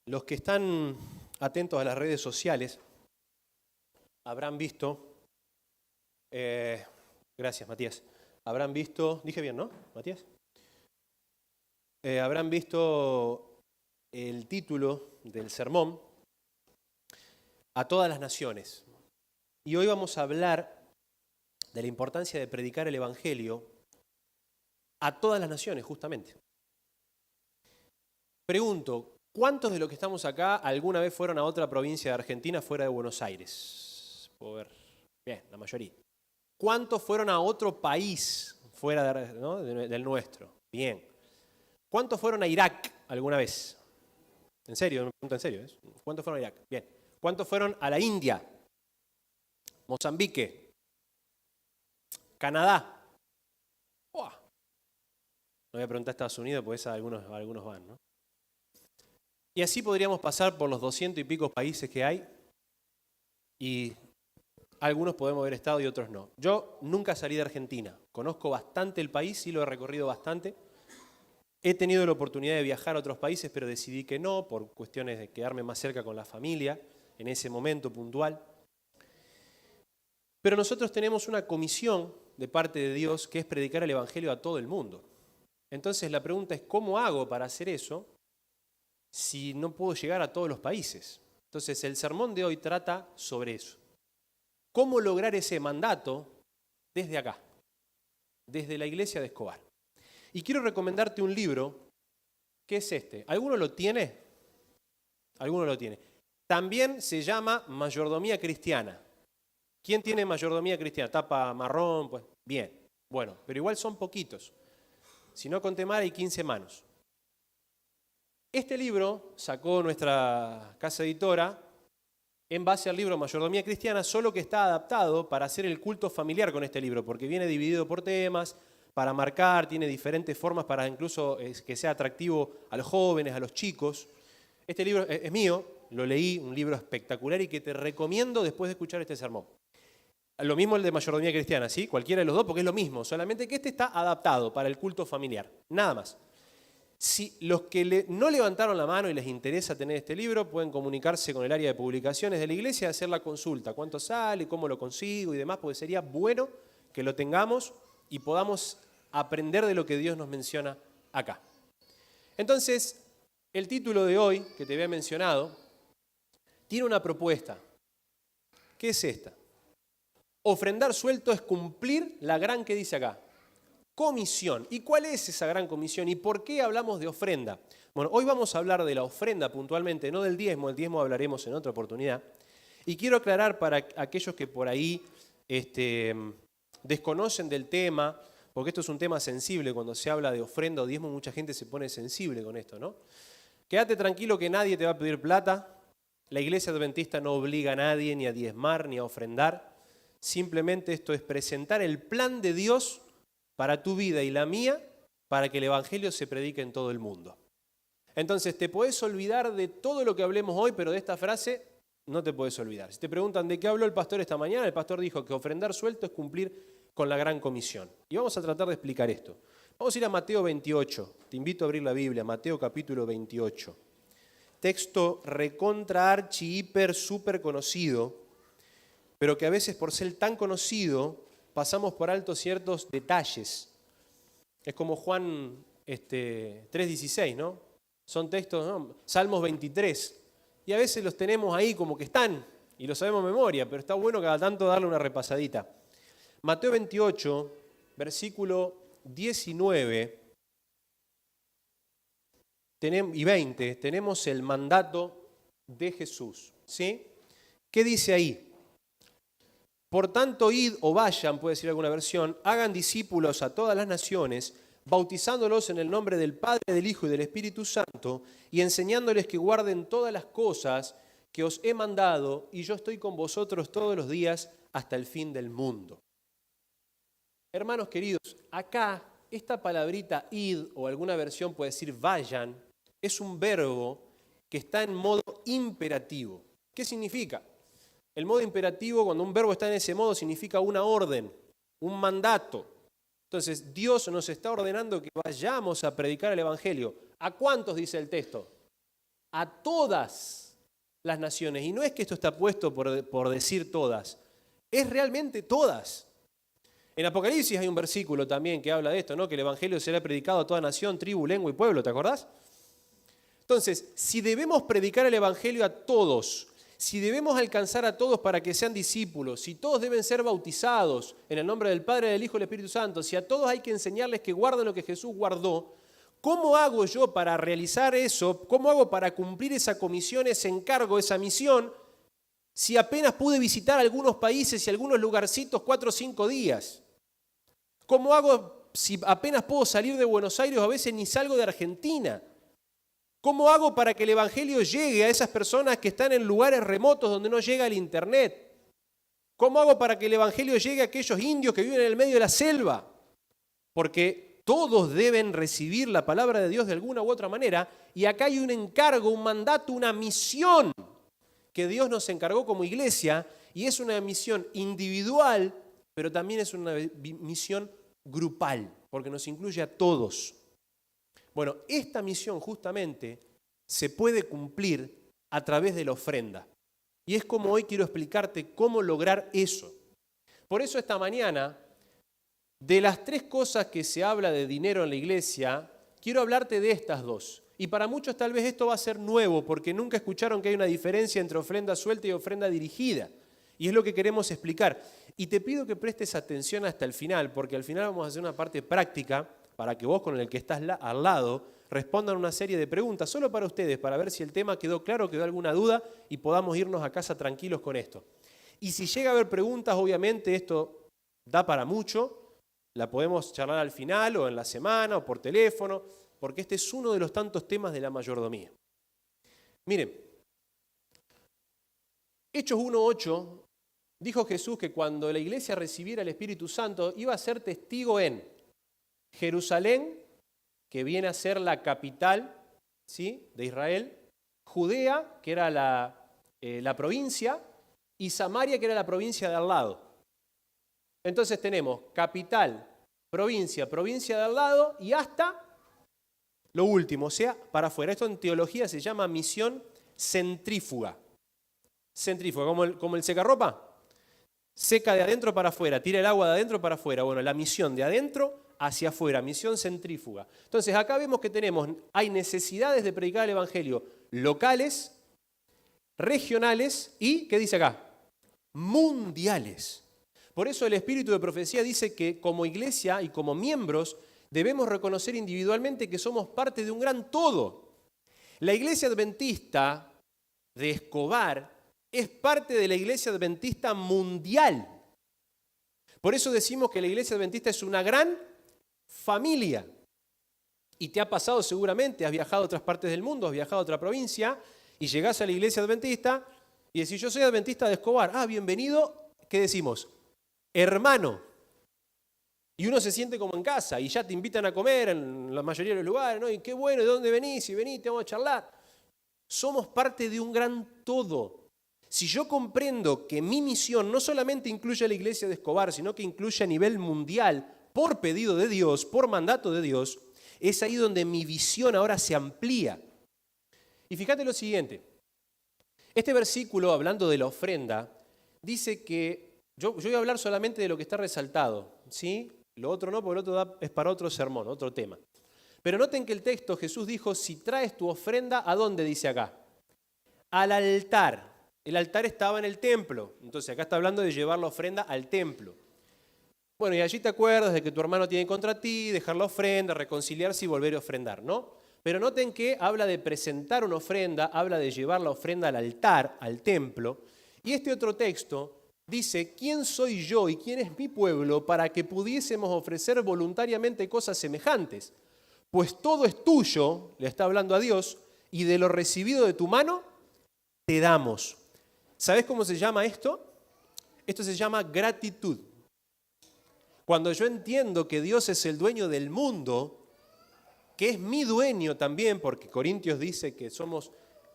Los que están atentos a las redes sociales habrán visto, gracias Matías, habrán visto, dije bien, ¿no, Matías? Habrán visto el título del sermón, A todas las naciones. Y hoy vamos a hablar de la importancia de predicar el Evangelio a todas las naciones, justamente. Pregunto, ¿cuántos de los que estamos acá alguna vez fueron a otra provincia de Argentina fuera de Buenos Aires? Puedo ver. Bien, la mayoría. ¿Cuántos fueron a otro país fuera del nuestro? Bien. ¿Cuántos fueron a Irak alguna vez? ¿En serio? Me pregunto en serio. ¿Cuántos fueron a Irak? Bien. ¿Cuántos fueron a la India? Mozambique. Canadá. ¡Uah! No voy a preguntar a Estados Unidos porque algunos van, ¿no? Y así podríamos pasar por los 200 y pico países que hay y algunos podemos haber estado y otros no. Yo nunca salí de Argentina, conozco bastante el país, sí lo he recorrido bastante. He tenido la oportunidad de viajar a otros países, pero decidí que no, por cuestiones de quedarme más cerca con la familia, en ese momento puntual. Pero nosotros tenemos una comisión de parte de Dios que es predicar el Evangelio a todo el mundo. Entonces la pregunta es, ¿cómo hago para hacer eso si no puedo llegar a todos los países? Entonces el sermón de hoy trata sobre eso. ¿Cómo lograr ese mandato desde acá, desde la iglesia de Escobar? Y quiero recomendarte un libro, que es este. ¿Alguno lo tiene? ¿Alguno lo tiene? También se llama Mayordomía Cristiana. ¿Quién tiene Mayordomía Cristiana? Tapa marrón, pues bien. Bueno, pero igual son poquitos. Si no conté mal, hay 15 manos. Este libro sacó nuestra casa editora en base al libro Mayordomía Cristiana, solo que está adaptado para hacer el culto familiar con este libro, porque viene dividido por temas, para marcar, tiene diferentes formas para incluso que sea atractivo a los jóvenes, a los chicos. Este libro es mío, lo leí, un libro espectacular y que te recomiendo después de escuchar este sermón. Lo mismo el de Mayordomía Cristiana, ¿sí? Cualquiera de los dos, porque es lo mismo, solamente que este está adaptado para el culto familiar, nada más. Si los que no levantaron la mano y les interesa tener este libro, pueden comunicarse con el área de publicaciones de la iglesia y hacer la consulta. ¿Cuánto sale? ¿Cómo lo consigo? Y demás, porque sería bueno que lo tengamos y podamos aprender de lo que Dios nos menciona acá. Entonces, el título de hoy, que te había mencionado, tiene una propuesta. ¿Qué es esta? Ofrendar suelto es cumplir la gran, que dice acá, comisión. ¿Y cuál es esa gran comisión? ¿Y por qué hablamos de ofrenda? Bueno, hoy vamos a hablar de la ofrenda puntualmente, no del diezmo. El diezmo hablaremos en otra oportunidad. Y quiero aclarar para aquellos que por ahí desconocen del tema, porque esto es un tema sensible, cuando se habla de ofrenda o diezmo, mucha gente se pone sensible con esto, ¿no? Quédate tranquilo que nadie te va a pedir plata. La iglesia adventista no obliga a nadie ni a diezmar ni a ofrendar. Simplemente esto es presentar el plan de Dios para tu vida y la mía, para que el Evangelio se predique en todo el mundo. Entonces, te podés olvidar de todo lo que hablemos hoy, pero de esta frase no te podés olvidar. Si te preguntan de qué habló el pastor esta mañana, el pastor dijo que ofrendar suelto es cumplir con la gran comisión. Y vamos a tratar de explicar esto. Vamos a ir a Mateo 28. Te invito a abrir la Biblia, Mateo capítulo 28. Texto recontra archi, hiper, súper conocido, pero que a veces por ser tan conocido pasamos por alto ciertos detalles. Es como Juan 3:16, ¿no? Son textos, ¿no? Salmos 23. Y a veces los tenemos ahí como que están y lo sabemos de memoria, pero está bueno cada tanto darle una repasadita. Mateo 28, versículo 19 y 20, tenemos el mandato de Jesús, ¿sí? ¿Qué dice ahí? Por tanto, id o vayan, puede decir alguna versión, hagan discípulos a todas las naciones, bautizándolos en el nombre del Padre, del Hijo y del Espíritu Santo, y enseñándoles que guarden todas las cosas que os he mandado, y yo estoy con vosotros todos los días hasta el fin del mundo. Hermanos queridos, acá esta palabrita id, o alguna versión puede decir vayan, es un verbo que está en modo imperativo. ¿Qué significa? El modo imperativo, cuando un verbo está en ese modo, significa una orden, un mandato. Entonces, Dios nos está ordenando que vayamos a predicar el Evangelio. ¿A cuántos dice el texto? a todas las naciones. Y no es que esto está puesto por decir todas, es realmente todas. En Apocalipsis hay un versículo también que habla de esto, ¿no? Que el evangelio será predicado a toda nación, tribu, lengua y pueblo, ¿te acordás? Entonces, si debemos predicar el evangelio a todos, si debemos alcanzar a todos para que sean discípulos, si todos deben ser bautizados en el nombre del Padre, del Hijo y del Espíritu Santo, si a todos hay que enseñarles que guarden lo que Jesús guardó, ¿cómo hago yo para realizar eso? ¿Cómo hago para cumplir esa comisión, ese encargo, esa misión, si apenas pude visitar algunos países y algunos lugarcitos 4 o 5 días? ¿Cómo hago si apenas puedo salir de Buenos Aires o a veces ni salgo de Argentina? ¿Cómo hago para que el evangelio llegue a esas personas que están en lugares remotos donde no llega el internet? ¿Cómo hago para que el evangelio llegue a aquellos indios que viven en el medio de la selva? Porque todos deben recibir la palabra de Dios de alguna u otra manera, y acá hay un encargo, un mandato, una misión que Dios nos encargó como iglesia, y es una misión individual, pero también es una misión grupal, porque nos incluye a todos. Bueno, esta misión justamente se puede cumplir a través de la ofrenda. Y es como hoy quiero explicarte cómo lograr eso. Por eso esta mañana, de las 3 cosas que se habla de dinero en la iglesia, quiero hablarte de estas 2. Y para muchos tal vez esto va a ser nuevo, porque nunca escucharon que hay una diferencia entre ofrenda suelta y ofrenda dirigida. Y es lo que queremos explicar. Y te pido que prestes atención hasta el final, porque al final vamos a hacer una parte práctica para que vos con el que estás al lado respondan una serie de preguntas, solo para ustedes, para ver si el tema quedó claro, quedó alguna duda y podamos irnos a casa tranquilos con esto. Y si llega a haber preguntas, obviamente esto da para mucho, la podemos charlar al final o en la semana o por teléfono, porque este es uno de los tantos temas de la mayordomía. Miren, Hechos 1:8, dijo Jesús que cuando la iglesia recibiera el Espíritu Santo iba a ser testigo en Jerusalén, que viene a ser la capital, ¿sí?, de Israel, Judea, que era la provincia, y Samaria, que era la provincia de al lado. Entonces tenemos capital, provincia, provincia de al lado y hasta lo último, o sea, para afuera. Esto en teología se llama misión centrífuga. Centrífuga, como el secarropa, seca de adentro para afuera, tira el agua de adentro para afuera. Bueno, la misión de adentro hacia afuera, misión centrífuga. Entonces acá vemos que hay necesidades de predicar el evangelio locales, regionales y, ¿qué dice acá? Mundiales. Por eso el espíritu de profecía dice que como iglesia y como miembros debemos reconocer individualmente que somos parte de un gran todo. La iglesia adventista de Escobar es parte de la iglesia adventista mundial. Por eso decimos que la iglesia adventista es una gran familia. Y te ha pasado seguramente, has viajado a otras partes del mundo, has viajado a otra provincia y llegás a la iglesia adventista y decís, yo soy adventista de Escobar. Ah, bienvenido, ¿qué decimos? Hermano. Y uno se siente como en casa y ya te invitan a comer en la mayoría de los lugares, ¿no? Y qué bueno, ¿de dónde venís? Y venís, te vamos a charlar. Somos parte de un gran todo. Si yo comprendo que mi misión no solamente incluye a la iglesia de Escobar, sino que incluye a nivel mundial, por pedido de Dios, por mandato de Dios, es ahí donde mi visión ahora se amplía. Y fíjate lo siguiente, este versículo, hablando de la ofrenda, dice que, yo voy a hablar solamente de lo que está resaltado, ¿sí? Lo otro no, porque lo otro es para otro sermón, otro tema. Pero noten que el texto, Jesús dijo, si traes tu ofrenda, ¿a dónde dice acá? Al altar. El altar estaba en el templo, entonces acá está hablando de llevar la ofrenda al templo. Bueno, y allí te acuerdas de que tu hermano tiene contra ti, dejar la ofrenda, reconciliarse y volver a ofrendar, ¿no? Pero noten que habla de presentar una ofrenda, habla de llevar la ofrenda al altar, al templo. Y este otro texto dice, ¿quién soy yo y quién es mi pueblo para que pudiésemos ofrecer voluntariamente cosas semejantes? Pues todo es tuyo, le está hablando a Dios, y de lo recibido de tu mano te damos. ¿Sabes cómo se llama esto? Esto se llama gratitud. Cuando yo entiendo que Dios es el dueño del mundo, que es mi dueño también, porque Corintios dice que somos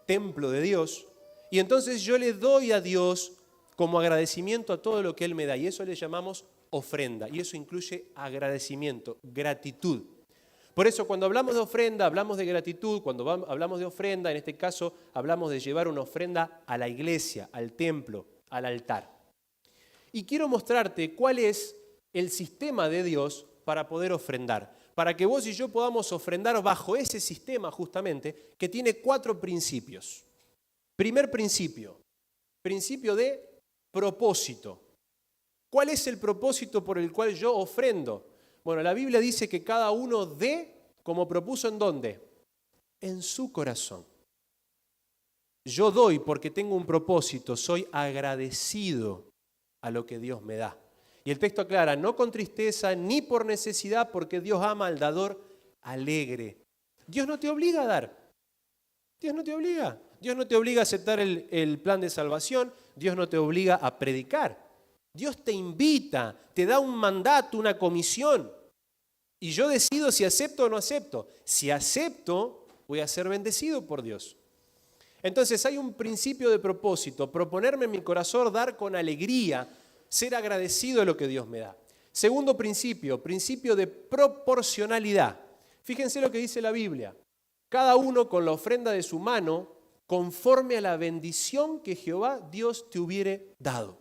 templo de Dios, y entonces yo le doy a Dios como agradecimiento a todo lo que Él me da, y eso le llamamos ofrenda, y eso incluye agradecimiento, gratitud. Por eso cuando hablamos de ofrenda, hablamos de gratitud, cuando hablamos de ofrenda, en este caso hablamos de llevar una ofrenda a la iglesia, al templo, al altar. Y quiero mostrarte cuál es el sistema de Dios para poder ofrendar, para que vos y yo podamos ofrendar bajo ese sistema justamente que tiene 4 principios. Primer principio, principio de propósito. ¿Cuál es el propósito por el cual yo ofrendo? Bueno, la Biblia dice que cada uno dé como propuso ¿en dónde? En su corazón. Yo doy porque tengo un propósito, soy agradecido a lo que Dios me da. Y el texto aclara, no con tristeza ni por necesidad, porque Dios ama al dador alegre. Dios no te obliga a dar. Dios no te obliga. Dios no te obliga a aceptar el plan de salvación. Dios no te obliga a predicar. Dios te invita, te da un mandato, una comisión. Y yo decido si acepto o no acepto. Si acepto, voy a ser bendecido por Dios. Entonces hay un principio de propósito, proponerme en mi corazón dar con alegría, ser agradecido de lo que Dios me da. Segundo principio, principio de proporcionalidad. Fíjense lo que dice la Biblia. Cada uno con la ofrenda de su mano, conforme a la bendición que Jehová Dios te hubiere dado.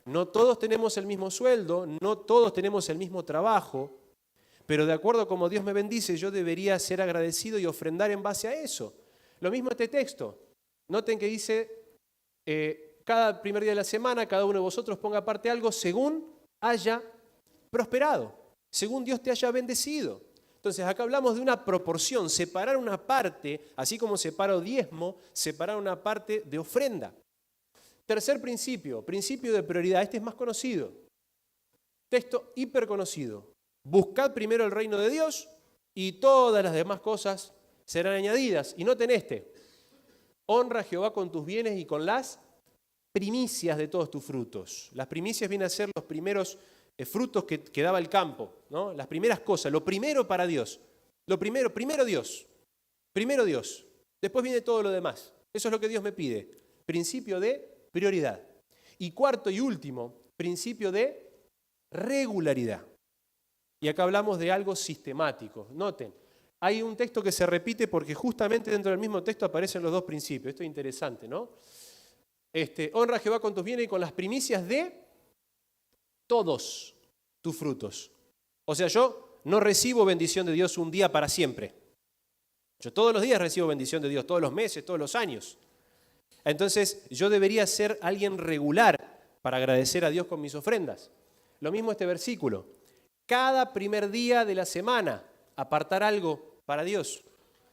No todos tenemos el mismo sueldo, no todos tenemos el mismo trabajo, pero de acuerdo a como Dios me bendice, yo debería ser agradecido y ofrendar en base a eso. Lo mismo este texto. Noten que dice, cada primer día de la semana, cada uno de vosotros ponga aparte algo según haya prosperado, según Dios te haya bendecido. Entonces acá hablamos de una proporción, separar una parte, así como separo diezmo, separar una parte de ofrenda. Tercer principio, principio de prioridad. Este es más conocido. Texto hiperconocido. Buscad primero el reino de Dios y todas las demás cosas serán añadidas. Y noten este. Honra a Jehová con tus bienes y con las primicias de todos tus frutos. Las primicias vienen a ser los primeros frutos que daba el campo, ¿no? Las primeras cosas, lo primero para Dios. Lo primero Dios. Primero Dios. Después viene todo lo demás. Eso es lo que Dios me pide. Principio de prioridad. Y cuarto y último, principio de regularidad. Y acá hablamos de algo sistemático. Noten, hay un texto que se repite porque justamente dentro del mismo texto aparecen los 2 principios. Esto es interesante, ¿no? Honra a Jehová con tus bienes y con las primicias de todos tus frutos. O sea, yo no recibo bendición de Dios un día para siempre. Yo todos los días recibo bendición de Dios, todos los meses, todos los años. Entonces, yo debería ser alguien regular para agradecer a Dios con mis ofrendas. Lo mismo este versículo. Cada primer día de la semana, apartar algo para Dios.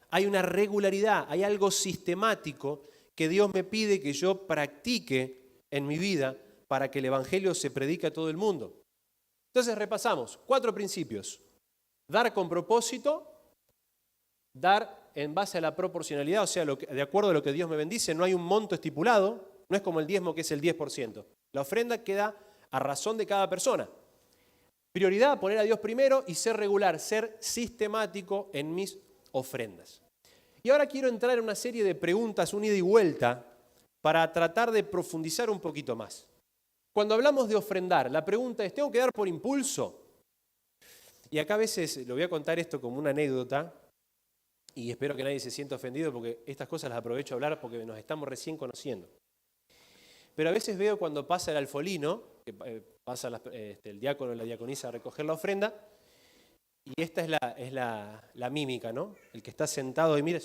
Hay una regularidad, hay algo sistemático que Dios me pide que yo practique en mi vida para que el Evangelio se predique a todo el mundo. Entonces, repasamos. 4 principios. Dar con propósito, dar en base a la proporcionalidad, o sea, de acuerdo a lo que Dios me bendice, no hay un monto estipulado, no es como el diezmo que es el 10%. La ofrenda queda a razón de cada persona. Prioridad, poner a Dios primero y ser regular, ser sistemático en mis ofrendas. Y ahora quiero entrar en una serie de preguntas, un ida y vuelta, para tratar de profundizar un poquito más. Cuando hablamos de ofrendar, la pregunta es, ¿tengo que dar por impulso? Y acá a veces, lo voy a contar esto como una anécdota, y espero que nadie se sienta ofendido porque estas cosas las aprovecho a hablar porque nos estamos recién conociendo. Pero a veces veo cuando pasa el alfolino, que pasa el diácono o la diaconisa a recoger la ofrenda, y esta es la mímica, ¿no? El que está sentado y mira,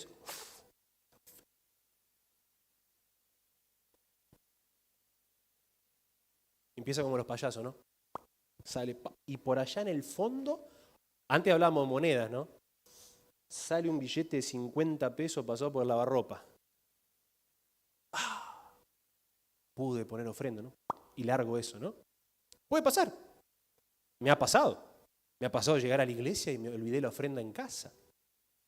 empieza como los payasos, ¿no? Sale, y por allá en el fondo, antes hablábamos de monedas, ¿no? Sale un billete de 50 pesos pasado por el lavarropa. Pude poner ofrenda, ¿no? Y largo eso, ¿no? Puede pasar. Me ha pasado. Me ha pasado llegar a la iglesia y me olvidé la ofrenda en casa.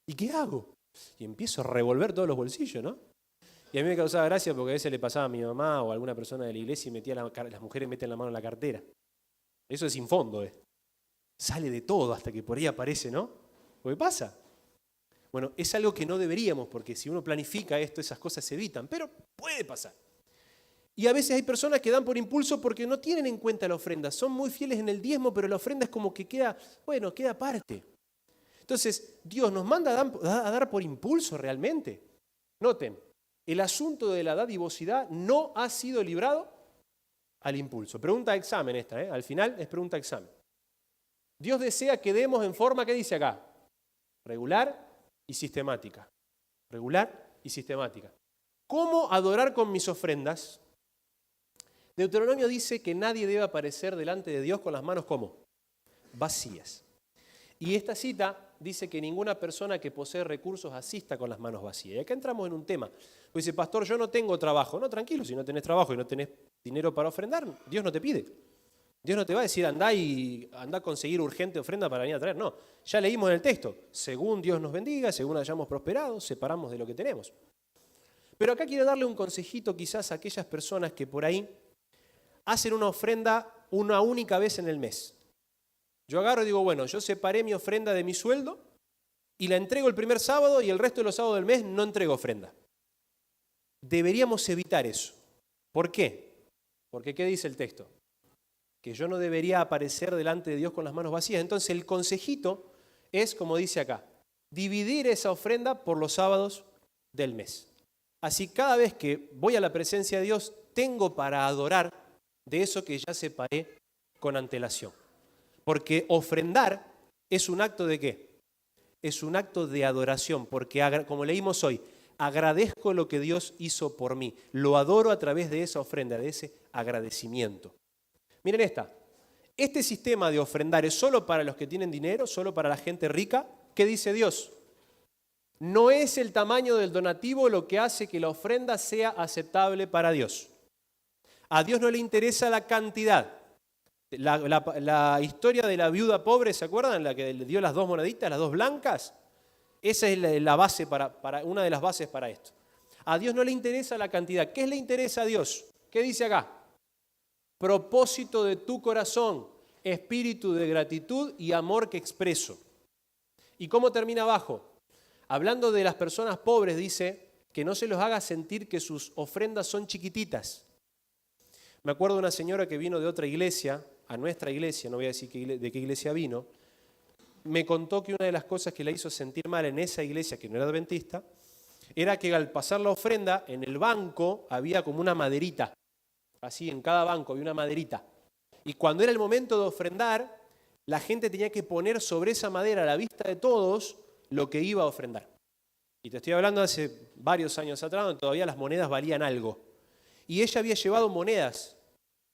¿Y qué hago? Y empiezo a revolver todos los bolsillos, ¿no? Y a mí me causaba gracia porque a veces le pasaba a mi mamá o a alguna persona de la iglesia y las mujeres meten la mano en la cartera. Eso es sin fondo, ¿eh? Sale de todo hasta que por ahí aparece, ¿no? ¿Qué pasa? Bueno, es algo que no deberíamos, porque si uno planifica esto, esas cosas se evitan, pero puede pasar. Y a veces hay personas que dan por impulso porque no tienen en cuenta la ofrenda. Son muy fieles en el diezmo, pero la ofrenda es como que queda aparte. Entonces, Dios nos manda a dar por impulso realmente. Noten, el asunto de la dadivosidad no ha sido librado al impulso. Pregunta de examen esta, al final es pregunta de examen. Dios desea que demos en forma, ¿qué dice acá? Regular y sistemática. Regular y sistemática. ¿Cómo adorar con mis ofrendas? Deuteronomio dice que nadie debe aparecer delante de Dios con las manos ¿cómo? Vacías. Y esta cita dice que ninguna persona que posee recursos asista con las manos vacías. Y acá entramos en un tema. Pues dice, pastor, yo no tengo trabajo. No, tranquilo, si no tenés trabajo y no tenés dinero para ofrendar, Dios no te pide. Dios no te va a decir, andá a conseguir urgente ofrenda para venir a traer. No, ya leímos en el texto. Según Dios nos bendiga, según hayamos prosperado, separamos de lo que tenemos. Pero acá quiero darle un consejito quizás a aquellas personas que por ahí hacen una ofrenda una única vez en el mes. Yo agarro y digo, bueno, yo separé mi ofrenda de mi sueldo y la entrego el primer sábado y el resto de los sábados del mes no entrego ofrenda. Deberíamos evitar eso. ¿Por qué? Porque ¿qué dice el texto? Que yo no debería aparecer delante de Dios con las manos vacías. Entonces el consejito es, como dice acá, dividir esa ofrenda por los sábados del mes. Así cada vez que voy a la presencia de Dios, tengo para adorar de eso que ya separé con antelación. Porque ofrendar es un acto ¿de qué? Es un acto de adoración, porque como leímos hoy, agradezco lo que Dios hizo por mí. Lo adoro a través de esa ofrenda, de ese agradecimiento. Miren esta. Este sistema de ofrendar es solo para los que tienen dinero, solo para la gente rica. ¿Qué dice Dios? No es el tamaño del donativo lo que hace que la ofrenda sea aceptable para Dios. A Dios no le interesa la cantidad. La historia de la viuda pobre, ¿se acuerdan? La que le dio las 2 moneditas, las 2 blancas. Esa es la base una de las bases para esto. A Dios no le interesa la cantidad. ¿Qué le interesa a Dios? ¿Qué dice acá? Propósito de tu corazón, espíritu de gratitud y amor que expreso. ¿Y cómo termina abajo? Hablando de las personas pobres, dice que no se los haga sentir que sus ofrendas son chiquititas. Me acuerdo de una señora que vino de otra iglesia, a nuestra iglesia, no voy a decir de qué iglesia vino, me contó que una de las cosas que la hizo sentir mal en esa iglesia, que no era adventista, era que al pasar la ofrenda, en el banco había como una maderita. Así, en cada banco había una maderita. Y cuando era el momento de ofrendar, la gente tenía que poner sobre esa madera a la vista de todos lo que iba a ofrendar. Y te estoy hablando de hace varios años atrás, donde todavía las monedas valían algo. Y ella había llevado monedas.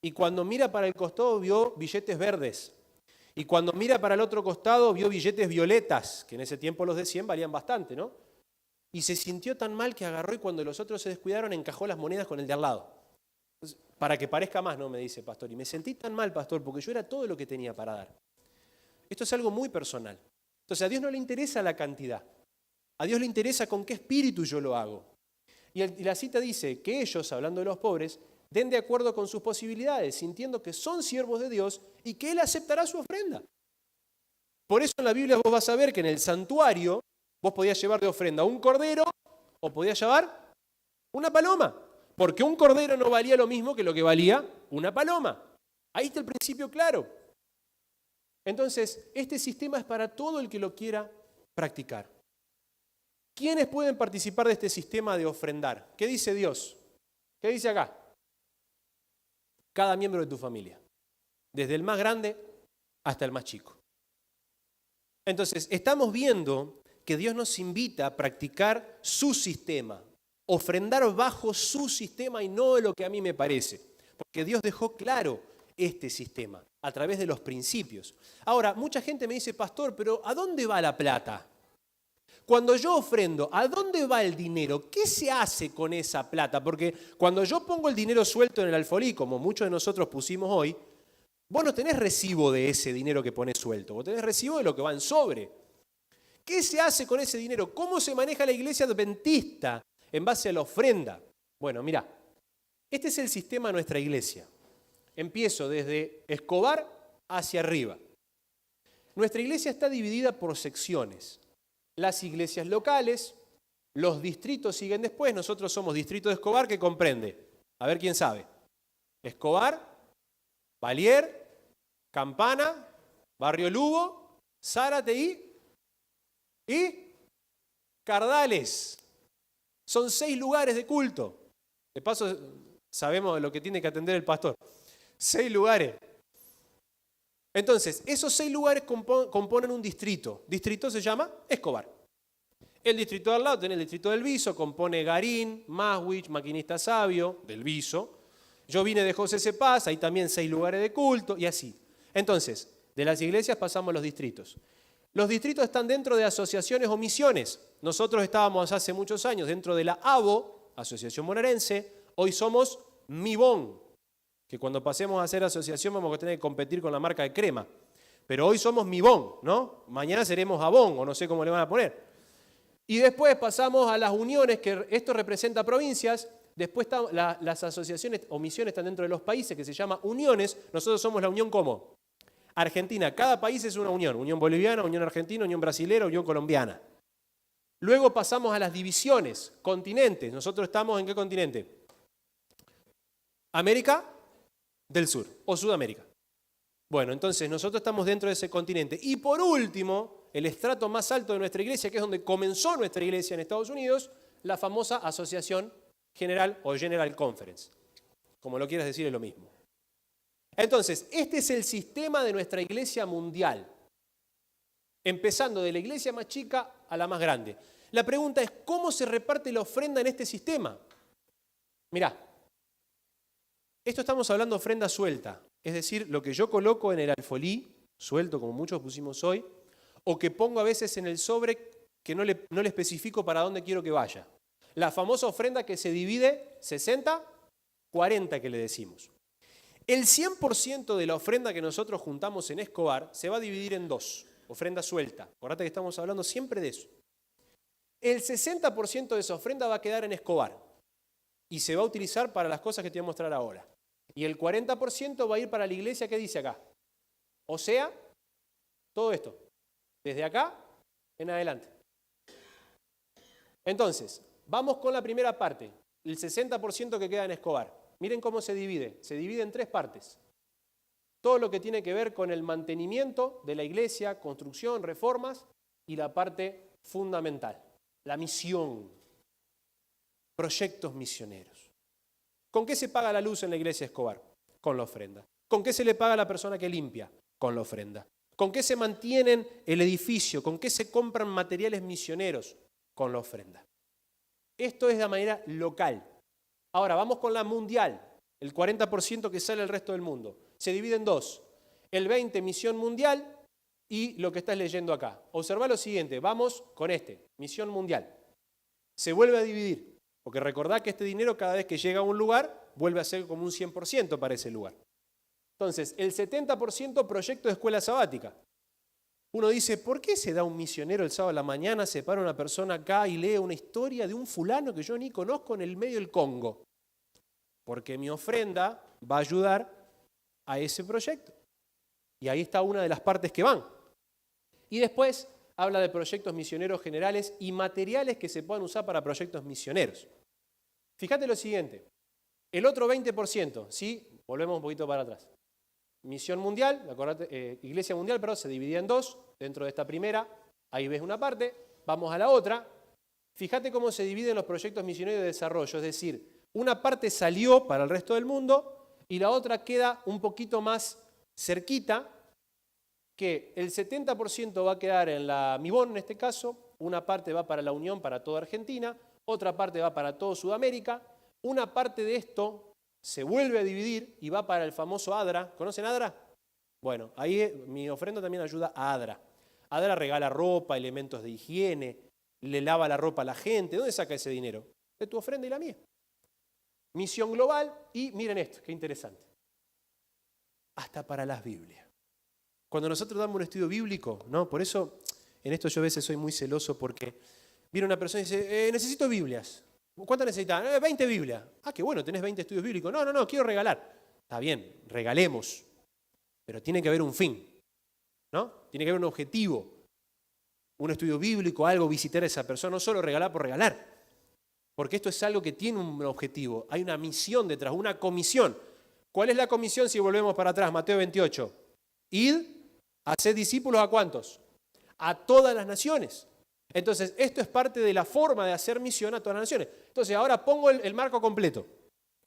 Y cuando mira para el costado vio billetes verdes. Y cuando mira para el otro costado vio billetes violetas, que en ese tiempo los de 100 valían bastante, ¿no? Y se sintió tan mal que agarró y cuando los otros se descuidaron encajó las monedas con el de al lado. Para que parezca más, ¿no? Me dice pastor. Y me sentí tan mal, pastor, porque yo era todo lo que tenía para dar. Esto es algo muy personal. Entonces a Dios no le interesa la cantidad. A Dios le interesa con qué espíritu yo lo hago. Y la cita dice que ellos, hablando de los pobres, den de acuerdo con sus posibilidades, sintiendo que son siervos de Dios y que Él aceptará su ofrenda. Por eso en la Biblia vos vas a ver que en el santuario vos podías llevar de ofrenda un cordero o podías llevar una paloma. Porque un cordero no valía lo mismo que lo que valía una paloma. Ahí está el principio claro. Entonces, este sistema es para todo el que lo quiera practicar. ¿Quiénes pueden participar de este sistema de ofrendar? ¿Qué dice Dios? ¿Qué dice acá? Cada miembro de tu familia. Desde el más grande hasta el más chico. Entonces, estamos viendo que Dios nos invita a practicar su sistema. Ofrendar bajo su sistema y no de lo que a mí me parece. Porque Dios dejó claro este sistema a través de los principios. Ahora, mucha gente me dice, pastor, pero ¿a dónde va la plata? Cuando yo ofrendo, ¿a dónde va el dinero? ¿Qué se hace con esa plata? Porque cuando yo pongo el dinero suelto en el alfolí, como muchos de nosotros pusimos hoy, vos no tenés recibo de ese dinero que pones suelto, vos tenés recibo de lo que va en sobre. ¿Qué se hace con ese dinero? ¿Cómo se maneja la iglesia adventista en base a la ofrenda? Bueno, mirá, este es el sistema de nuestra iglesia. Empiezo desde Escobar hacia arriba. Nuestra iglesia está dividida por secciones. Las iglesias locales, los distritos siguen después. Nosotros somos distrito de Escobar, que comprende, a ver quién sabe, Escobar, Valier, Campana, Barrio Lugo, Zárate y y Cardales. Son 6 lugares de culto. De paso, sabemos lo que tiene que atender el pastor. 6 lugares. Entonces, esos 6 lugares componen un distrito. Distrito se llama Escobar. El distrito de al lado tiene el distrito del Viso, compone Garín, Maswich, Maquinista Sabio, del Viso. Yo vine de José Cepaz, hay también 6 lugares de culto y así. Entonces, de las iglesias pasamos a los distritos. Los distritos están dentro de asociaciones o misiones. Nosotros estábamos hace muchos años dentro de la ABO, Asociación Bonaerense. Hoy somos MIBON, que cuando pasemos a ser asociación vamos a tener que competir con la marca de crema. Pero hoy somos MIBON, ¿no? Mañana seremos ABON, o no sé cómo le van a poner. Y después pasamos a las uniones, que esto representa provincias. Después las asociaciones o misiones están dentro de los países, que se llama uniones. Nosotros somos la unión ¿cómo? Argentina. Cada país es una unión. Unión boliviana, unión argentina, unión brasilera, unión colombiana. Luego pasamos a las divisiones, continentes. Nosotros estamos ¿en qué continente? América del Sur o Sudamérica. Bueno, entonces nosotros estamos dentro de ese continente. Y por último, el estrato más alto de nuestra iglesia, que es donde comenzó nuestra iglesia en Estados Unidos, la famosa Asociación General o General Conference. Como lo quieras decir, es lo mismo. Entonces, este es el sistema de nuestra iglesia mundial. Empezando de la iglesia más chica a la más grande. La pregunta es, ¿cómo se reparte la ofrenda en este sistema? Mirá, esto estamos hablando de ofrenda suelta. Es decir, lo que yo coloco en el alfolí, suelto como muchos pusimos hoy, o que pongo a veces en el sobre que no le especifico para dónde quiero que vaya. La famosa ofrenda que se divide 60-40 que le decimos. El 100% de la ofrenda que nosotros juntamos en Escobar se va a dividir en 2, ofrenda suelta. Acordate que estamos hablando siempre de eso. El 60% de esa ofrenda va a quedar en Escobar y se va a utilizar para las cosas que te voy a mostrar ahora. Y el 40% va a ir para la iglesia que dice acá. O sea, todo esto, desde acá en adelante. Entonces, vamos con la primera parte, el 60% que queda en Escobar. Miren cómo se divide. Se divide en 3 partes. Todo lo que tiene que ver con el mantenimiento de la iglesia, construcción, reformas, y la parte fundamental, la misión, proyectos misioneros. ¿Con qué se paga la luz en la iglesia Escobar? Con la ofrenda. ¿Con qué se le paga a la persona que limpia? Con la ofrenda. ¿Con qué se mantienen el edificio? ¿Con qué se compran materiales misioneros? Con la ofrenda. Esto es de manera local. Ahora, vamos con la mundial, el 40% que sale al resto del mundo. Se divide en 2, el 20% misión mundial y lo que estás leyendo acá. Observá lo siguiente, vamos con misión mundial. Se vuelve a dividir, porque recordá que este dinero cada vez que llega a un lugar, vuelve a ser como un 100% para ese lugar. Entonces, el 70% proyecto de escuela sabática. Uno dice, ¿por qué se da un misionero el sábado a la mañana, se para una persona acá y lee una historia de un fulano que yo ni conozco en el medio del Congo? Porque mi ofrenda va a ayudar a ese proyecto. Y ahí está una de las partes que van. Y después habla de proyectos misioneros generales y materiales que se puedan usar para proyectos misioneros. Fíjate lo siguiente, el otro 20%, ¿sí? Volvemos un poquito para atrás. Misión mundial, iglesia mundial, pero se dividía en 2, dentro de esta primera, ahí ves una parte, vamos a la otra. Fíjate cómo se dividen los proyectos misioneros de desarrollo, es decir, una parte salió para el resto del mundo y la otra queda un poquito más cerquita, que el 70% va a quedar en la MIBON en este caso, una parte va para la Unión, para toda Argentina, otra parte va para todo Sudamérica, una parte de esto se vuelve a dividir y va para el famoso ADRA. ¿Conocen ADRA? Bueno, ahí mi ofrenda también ayuda a ADRA. ADRA regala ropa, elementos de higiene, le lava la ropa a la gente. ¿Dónde saca ese dinero? De tu ofrenda y la mía. Misión global y miren esto, qué interesante. Hasta para las Biblias. Cuando nosotros damos un estudio bíblico, ¿no? Por eso en esto yo a veces soy muy celoso porque viene una persona y dice, necesito Biblias. ¿Cuántas necesitas? 20 Biblias. Ah, qué bueno, tenés 20 estudios bíblicos. No, quiero regalar. Está bien, regalemos. Pero tiene que haber un fin, ¿no? Tiene que haber un objetivo. Un estudio bíblico, algo, visitar a esa persona, no solo regalar por regalar. Porque esto es algo que tiene un objetivo. Hay una misión detrás, una comisión. ¿Cuál es la comisión si volvemos para atrás? Mateo 28. Id, haced discípulos ¿a cuántos? A todas las naciones. Entonces, esto es parte de la forma de hacer misión a todas las naciones. Entonces, ahora pongo el marco completo.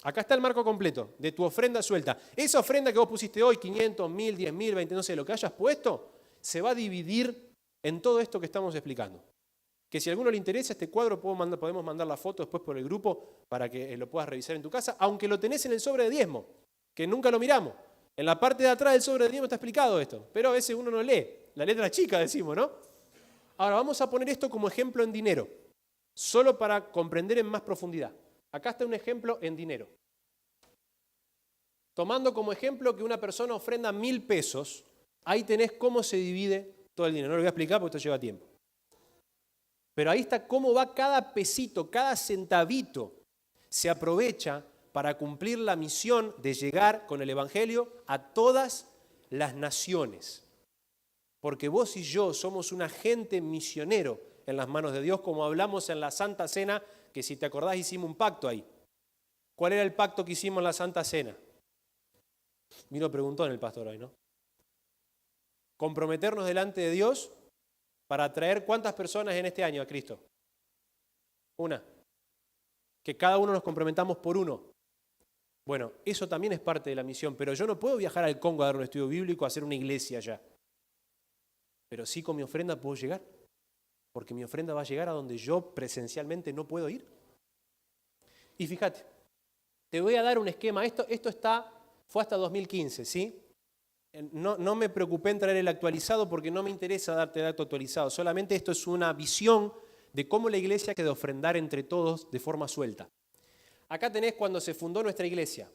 Acá está el marco completo de tu ofrenda suelta. Esa ofrenda que vos pusiste hoy, 500, 1000, 10.000, 20, no sé, lo que hayas puesto, se va a dividir en todo esto que estamos explicando. Que si a alguno le interesa este cuadro, podemos mandar la foto después por el grupo para que lo puedas revisar en tu casa, aunque lo tenés en el sobre de diezmo, que nunca lo miramos. En la parte de atrás del sobre de diezmo está explicado esto, pero a veces uno no lee. La letra chica decimos, ¿no? Ahora vamos a poner esto como ejemplo en dinero, solo para comprender en más profundidad. Acá está un ejemplo en dinero. Tomando como ejemplo que una persona ofrenda 1000 pesos, ahí tenés cómo se divide todo el dinero. No lo voy a explicar porque esto lleva tiempo. Pero ahí está cómo va cada pesito, cada centavito se aprovecha para cumplir la misión de llegar con el Evangelio a todas las naciones. Porque vos y yo somos un agente misionero en las manos de Dios, como hablamos en la Santa Cena, que si te acordás hicimos un pacto ahí. ¿Cuál era el pacto que hicimos en la Santa Cena? Vino preguntón el pastor hoy, ¿no? Comprometernos delante de Dios para traer ¿cuántas personas en este año a Cristo? Una. Que cada uno nos comprometamos por uno. Bueno, eso también es parte de la misión, pero yo no puedo viajar al Congo a dar un estudio bíblico, a hacer una iglesia allá. Pero sí con mi ofrenda puedo llegar, porque mi ofrenda va a llegar a donde yo presencialmente no puedo ir. Y fíjate, te voy a dar un esquema. Esto fue hasta 2015, ¿sí? No me preocupé en traer el actualizado porque no me interesa darte el dato actualizado. Solamente esto es una visión de cómo la iglesia queda ofrendar entre todos de forma suelta. Acá tenés cuando se fundó nuestra iglesia,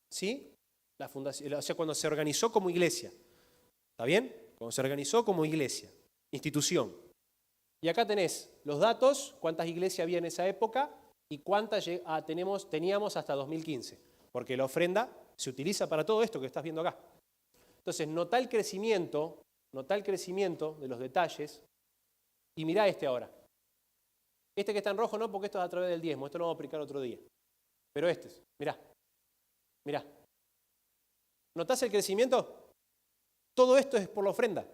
¿sí? La fundación, o sea, cuando se organizó como iglesia. ¿Está bien? Cuando se organizó como iglesia, institución. Y acá tenés los datos, cuántas iglesias había en esa época y cuántas teníamos hasta 2015. Porque la ofrenda se utiliza para todo esto que estás viendo acá. Entonces, notá el crecimiento de los detalles y mirá este ahora. Este que está en rojo no, porque esto es a través del diezmo, esto lo vamos a aplicar otro día. Pero mirá. ¿Notás el crecimiento? Todo esto es por la ofrenda,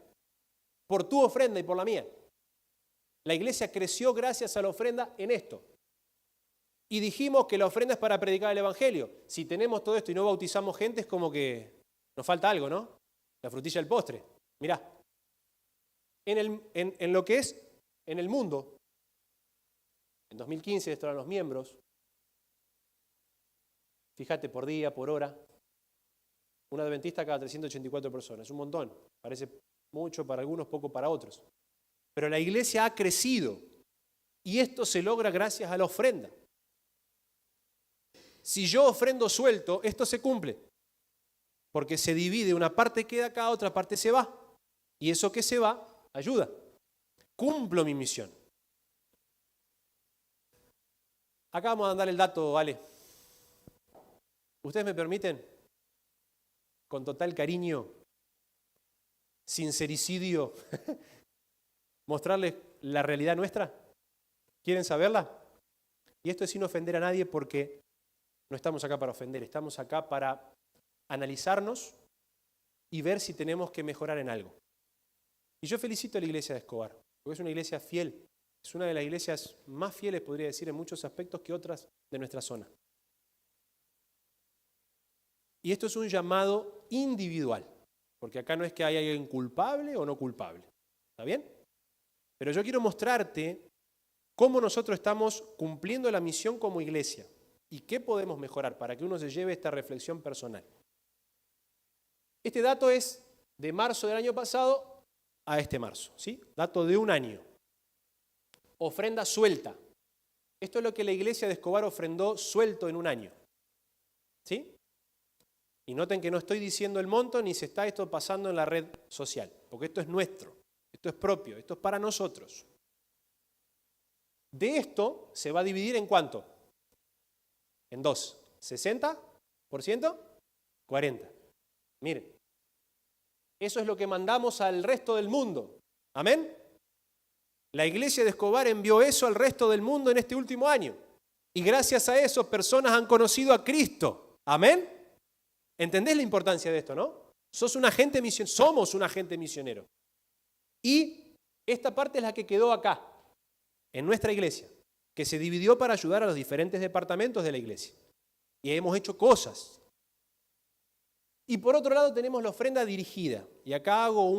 por tu ofrenda y por la mía. La iglesia creció gracias a la ofrenda en esto. Y dijimos que la ofrenda es para predicar el Evangelio. Si tenemos todo esto y no bautizamos gente, es como que nos falta algo, ¿no? La frutilla del postre. Mirá. En lo que es en el mundo, en 2015 estos eran los miembros. Fíjate, por día, por hora. Un adventista cada 384 personas. Un montón. Parece mucho para algunos, poco para otros. Pero la iglesia ha crecido. Y esto se logra gracias a la ofrenda. Si yo ofrendo suelto, esto se cumple. Porque se divide, una parte queda acá, otra parte se va. Y eso que se va, ayuda. Cumplo mi misión. Acá vamos a dar el dato, ¿vale? ¿Ustedes me permiten? Con total cariño, sincericidio, mostrarles la realidad nuestra. ¿Quieren saberla? Y esto es sin ofender a nadie porque no estamos acá para ofender, estamos acá para analizarnos y ver si tenemos que mejorar en algo. Y yo felicito a la iglesia de Escobar, porque es una iglesia fiel, es una de las iglesias más fieles, podría decir, en muchos aspectos que otras de nuestra zona. Y esto es un llamado individual, porque acá no es que haya alguien culpable o no culpable, ¿está bien? Pero yo quiero mostrarte cómo nosotros estamos cumpliendo la misión como iglesia y qué podemos mejorar para que uno se lleve esta reflexión personal. Este dato es de marzo del año pasado a este marzo, ¿sí? Dato de un año. Ofrenda suelta. Esto es lo que la iglesia de Escobar ofrendó suelto en un año, ¿sí? Y noten que no estoy diciendo el monto ni se está esto pasando en la red social, porque esto es nuestro, esto es propio, esto es para nosotros. De esto se va a dividir ¿en cuánto? En dos. ¿60%? ¿40%? Miren, eso es lo que mandamos al resto del mundo. ¿Amén? La iglesia de Escobar envió eso al resto del mundo en este último año. Y gracias a eso personas han conocido a Cristo. ¿Amén? ¿Entendés la importancia de esto, no? Somos un agente misionero. Y esta parte es la que quedó acá. en nuestra iglesia, que se dividió para ayudar a los diferentes departamentos de la iglesia. Y hemos hecho cosas. Y por otro lado tenemos la ofrenda dirigida. Y acá hago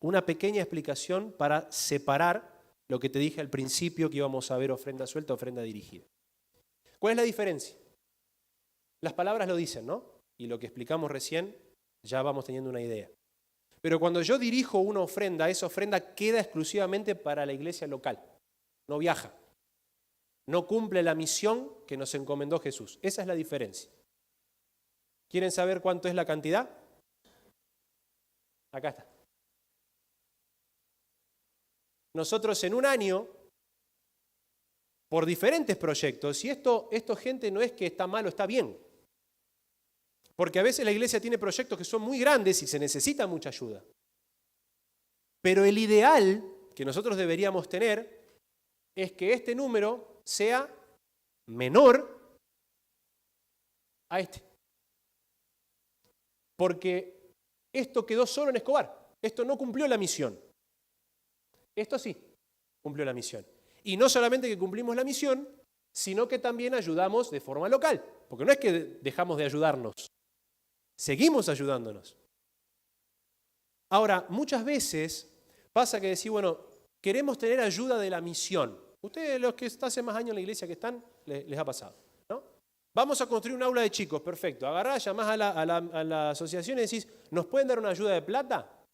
una pequeña explicación para separar lo que te dije al principio, que íbamos a ver ofrenda suelta, ofrenda dirigida. ¿Cuál es la diferencia? Las palabras lo dicen, ¿no? Y lo que explicamos recién, ya vamos teniendo una idea. Pero cuando yo dirijo una ofrenda, esa ofrenda queda exclusivamente para la iglesia local. No viaja. No cumple la misión que nos encomendó Jesús. Esa es la diferencia. ¿Quieren saber cuánto es la cantidad? Acá está. Nosotros en un año, por diferentes proyectos, y esto gente no es que está mal o está bien, porque a veces la iglesia tiene proyectos que son muy grandes y se necesita mucha ayuda. Pero el ideal que nosotros deberíamos tener es que este número sea menor a este. Porque esto quedó solo en Escobar. Esto no cumplió la misión. Esto sí cumplió la misión. Y no solamente que cumplimos la misión, sino que también ayudamos de forma local. Porque no es que dejamos de ayudarnos. Seguimos ayudándonos. Ahora, muchas veces pasa que decís, bueno, queremos tener ayuda de la misión. Ustedes, los que hace más años en la iglesia que están, les ha pasado, ¿no? Vamos a construir un aula de chicos, perfecto. Agarrás, llamás a la asociación y decís, ¿nos pueden dar una ayuda de plata?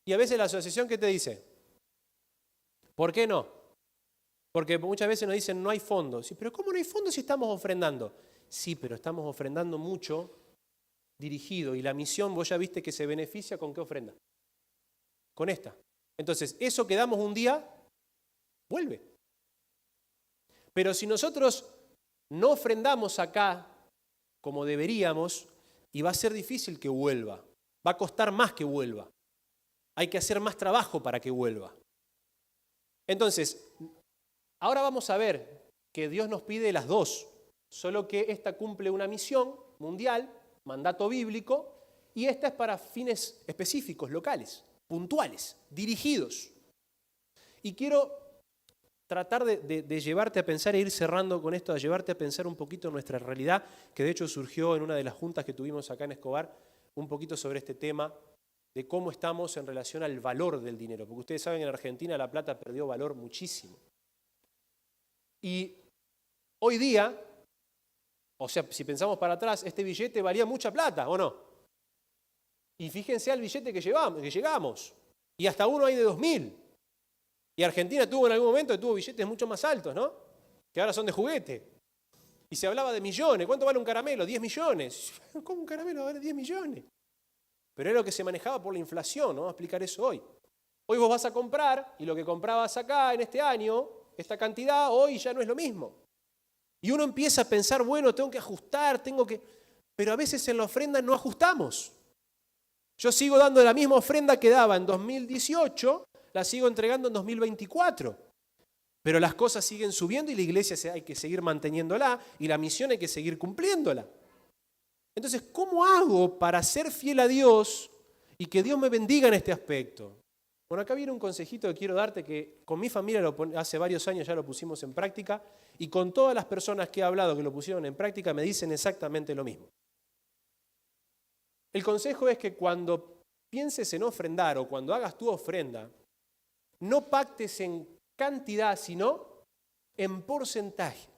Y a veces la asociación, ¿qué te dice? ¿Por qué no? Porque muchas veces nos dicen, no hay fondos. Sí, pero ¿cómo no hay fondos si estamos ofrendando? Sí, pero estamos ofrendando mucho dirigido. Y la misión, vos ya viste que se beneficia con qué ofrenda. Con esta. Entonces, eso que damos un día, vuelve. Pero si nosotros no ofrendamos acá como deberíamos, y va a ser difícil que vuelva. Va a costar más que vuelva. Hay que hacer más trabajo para que vuelva. Entonces, ahora vamos a ver que Dios nos pide las dos, solo que esta cumple una misión mundial, mandato bíblico, y esta es para fines específicos, locales, puntuales, dirigidos. Y quiero tratar de llevarte a pensar e ir cerrando con esto, a llevarte a pensar un poquito en nuestra realidad, que de hecho surgió en una de las juntas que tuvimos acá en Escobar, un poquito sobre este tema, de cómo estamos en relación al valor del dinero. Porque ustedes saben que en Argentina la plata perdió valor muchísimo. Y hoy día, o sea, si pensamos para atrás, este billete valía mucha plata, ¿o no? Y fíjense al billete que llegamos. Y hasta uno hay de 2.000. Y Argentina tuvo en algún momento, tuvo billetes mucho más altos, ¿no? Que ahora son de juguete. Y se hablaba de millones. ¿Cuánto vale un caramelo? 10 millones. ¿Cómo un caramelo vale 10 millones? Pero era lo que se manejaba por la inflación, ¿no? Vamos a explicar eso hoy. Hoy vos vas a comprar, y lo que comprabas acá en este año, esta cantidad, hoy ya no es lo mismo. Y uno empieza a pensar, bueno, tengo que ajustar, pero a veces en la ofrenda no ajustamos. Yo sigo dando la misma ofrenda que daba en 2018, la sigo entregando en 2024. Pero las cosas siguen subiendo y la iglesia hay que seguir manteniéndola y la misión hay que seguir cumpliéndola. Entonces, ¿cómo hago para ser fiel a Dios y que Dios me bendiga en este aspecto? Bueno, acá viene un consejito que quiero darte que con mi familia hace varios años ya lo pusimos en práctica y con todas las personas que he hablado que lo pusieron en práctica me dicen exactamente lo mismo. El consejo es que cuando pienses en ofrendar o cuando hagas tu ofrenda, no pactes en cantidad, sino en porcentaje.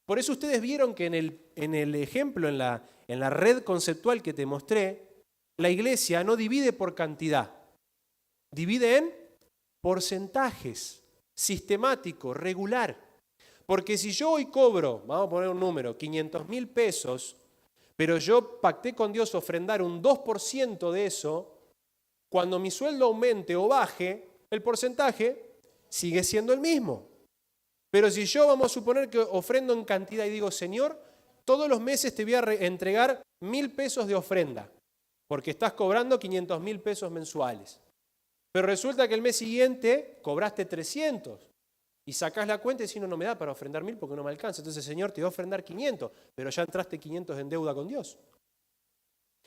Por eso ustedes vieron que en el ejemplo, en la red conceptual que te mostré, la iglesia no divide por cantidad, divide en porcentajes, sistemático, regular. Porque si yo hoy cobro, vamos a poner un número, 500.000 pesos, pero yo pacté con Dios ofrendar un 2% de eso, cuando mi sueldo aumente o baje, el porcentaje sigue siendo el mismo. Pero si yo vamos a suponer que ofrendo en cantidad y digo, Señor, todos los meses te voy a entregar 1.000 pesos de ofrenda, porque estás cobrando 500.000 pesos mensuales. Pero resulta que el mes siguiente cobraste 300 y sacás la cuenta y decís, no me da para ofrendar 1.000 porque no me alcanza. Entonces, Señor, te voy a ofrendar 500, pero ya entraste 500 en deuda con Dios.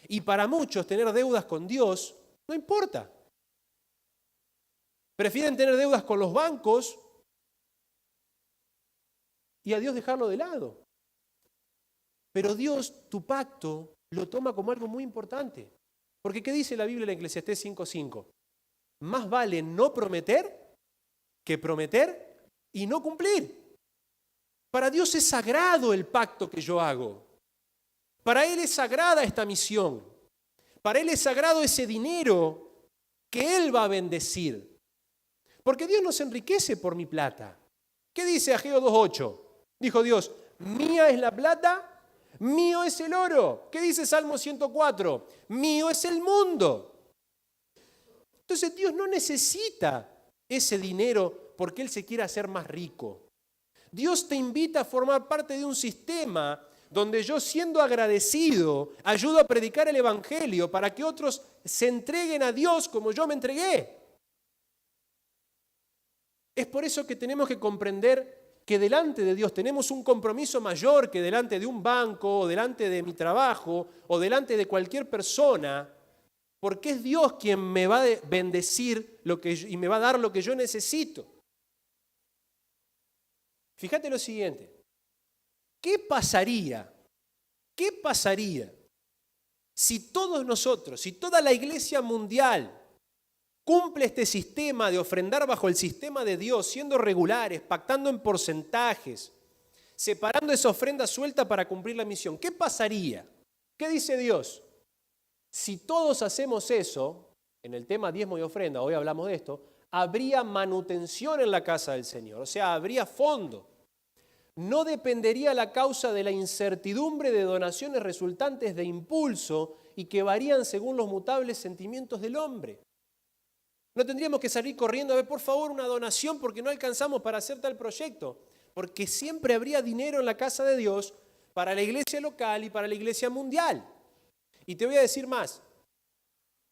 Y para muchos tener deudas con Dios no importa. Prefieren tener deudas con los bancos y a Dios dejarlo de lado. Pero Dios, tu pacto, lo toma como algo muy importante. Porque ¿qué dice la Biblia en Eclesiastés 5:5? Más vale no prometer que prometer y no cumplir. Para Dios es sagrado el pacto que yo hago. Para Él es sagrada esta misión. Para Él es sagrado ese dinero que Él va a bendecir. Porque Dios no se enriquece por mi plata. ¿Qué dice Ageo 2:8? Dijo Dios, mía es la plata, mío es el oro. ¿Qué dice Salmo 104? Mío es el mundo. Entonces Dios no necesita ese dinero porque Él se quiera hacer más rico. Dios te invita a formar parte de un sistema donde yo, siendo agradecido, ayudo a predicar el Evangelio para que otros se entreguen a Dios como yo me entregué. Es por eso que tenemos que comprender que delante de Dios tenemos un compromiso mayor que delante de un banco, o delante de mi trabajo, o delante de cualquier persona, porque es Dios quien me va a bendecir y me va a dar lo que yo necesito. Fíjate lo siguiente, ¿qué pasaría si todos nosotros, si toda la iglesia mundial cumple este sistema de ofrendar bajo el sistema de Dios, siendo regulares, pactando en porcentajes, separando esa ofrenda suelta para cumplir la misión? ¿Qué pasaría? ¿Qué dice Dios? Si todos hacemos eso, en el tema diezmo y ofrenda, hoy hablamos de esto, habría manutención en la casa del Señor, o sea, habría fondo. No dependería la causa de la incertidumbre de donaciones resultantes de impulso y que varían según los mutables sentimientos del hombre. No tendríamos que salir corriendo a ver, por favor, una donación porque no alcanzamos para hacer tal proyecto, porque siempre habría dinero en la casa de Dios para la iglesia local y para la iglesia mundial. Y te voy a decir más,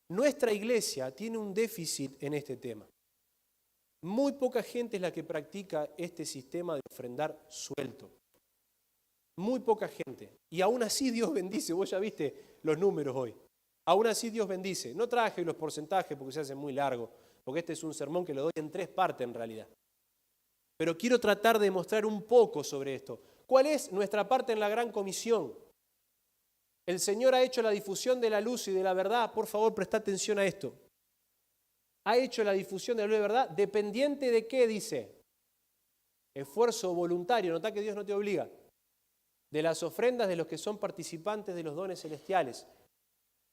nuestra iglesia tiene un déficit en este tema. Muy poca gente es la que practica este sistema de ofrendar suelto. Muy poca gente. Y aún así Dios bendice. Vos ya viste los números hoy. Aún así Dios bendice. No traje los porcentajes porque se hace muy largo, porque este es un sermón que lo doy en 3 partes en realidad. Pero quiero tratar de mostrar un poco sobre esto. ¿Cuál es nuestra parte en la gran comisión? El Señor ha hecho la difusión de la luz y de la verdad. Por favor, presta atención a esto. Ha hecho la difusión de la luz y la verdad dependiente de qué, dice. Esfuerzo voluntario, notá que Dios no te obliga. De las ofrendas de los que son participantes de los dones celestiales.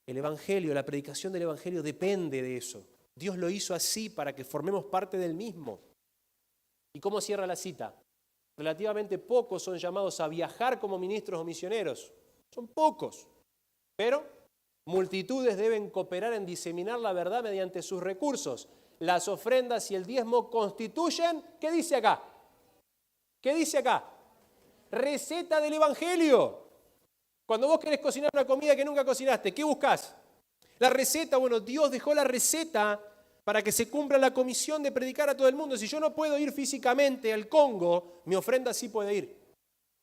El Evangelio, la predicación del Evangelio depende de eso. Dios lo hizo así para que formemos parte del mismo. ¿Y cómo cierra la cita? Relativamente pocos son llamados a viajar como ministros o misioneros. Son pocos. Pero multitudes deben cooperar en diseminar la verdad mediante sus recursos. Las ofrendas y el diezmo constituyen, ¿qué dice acá? ¿Qué dice acá? Receta del Evangelio. Cuando vos querés cocinar una comida que nunca cocinaste, ¿qué buscás? La receta, bueno, Dios dejó la receta para que se cumpla la comisión de predicar a todo el mundo. Si yo no puedo ir físicamente al Congo, mi ofrenda sí puede ir.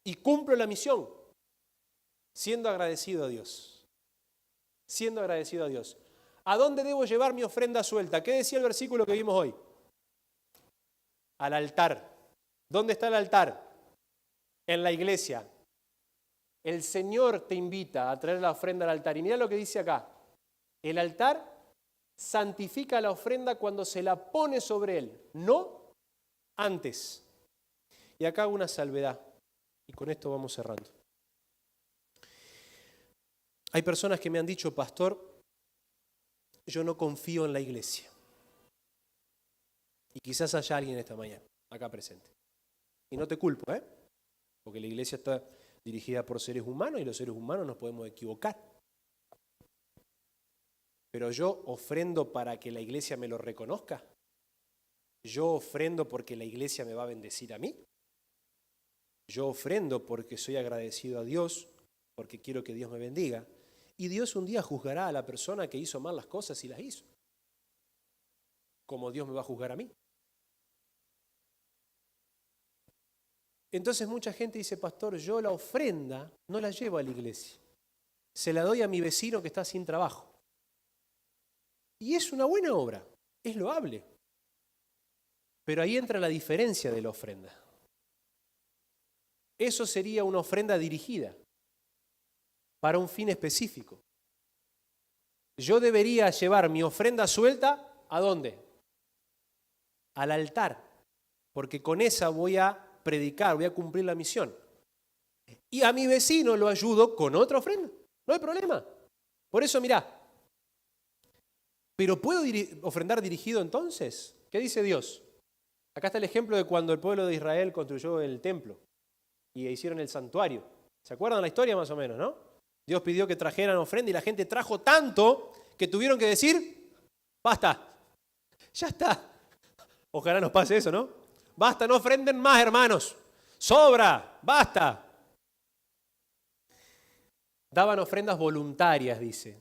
Y cumplo la misión, siendo agradecido a Dios. Siendo agradecido a Dios. ¿A dónde debo llevar mi ofrenda suelta? ¿Qué decía el versículo que vimos hoy? Al altar. ¿Dónde está el altar? En la iglesia. El Señor te invita a traer la ofrenda al altar. Y mira lo que dice acá. El altar santifica la ofrenda cuando se la pone sobre él, no antes. Y acá hago una salvedad. Y con esto vamos cerrando. Hay personas que me han dicho, pastor, yo no confío en la iglesia. Y quizás haya alguien esta mañana, acá presente. Y no te culpo, porque la iglesia está dirigida por seres humanos y los seres humanos nos podemos equivocar. Pero yo ofrendo para que la iglesia me lo reconozca. Yo ofrendo porque la iglesia me va a bendecir a mí. Yo ofrendo porque soy agradecido a Dios, porque quiero que Dios me bendiga. Y Dios un día juzgará a la persona que hizo mal las cosas y las hizo. Como Dios me va a juzgar a mí. Entonces mucha gente dice, pastor, yo la ofrenda no la llevo a la iglesia. Se la doy a mi vecino que está sin trabajo. Y es una buena obra, es loable. Pero ahí entra la diferencia de la ofrenda. eso sería una ofrenda dirigida para un fin específico. Yo debería llevar mi ofrenda suelta, ¿a dónde? Al altar, porque con esa voy a predicar, voy a cumplir la misión. Y a mi vecino lo ayudo con otra ofrenda, no hay problema. Por eso, mirá, ¿pero puedo ofrendar dirigido entonces? ¿Qué dice Dios? Acá está el ejemplo de cuando el pueblo de Israel construyó el templo y hicieron el santuario. ¿Se acuerdan la historia más o menos, no? Dios pidió que trajeran ofrenda y la gente trajo tanto que tuvieron que decir, basta, ya está. Ojalá nos pase eso, ¿no? Basta, no ofrenden más, hermanos. Sobra, basta. Daban ofrendas voluntarias, dice.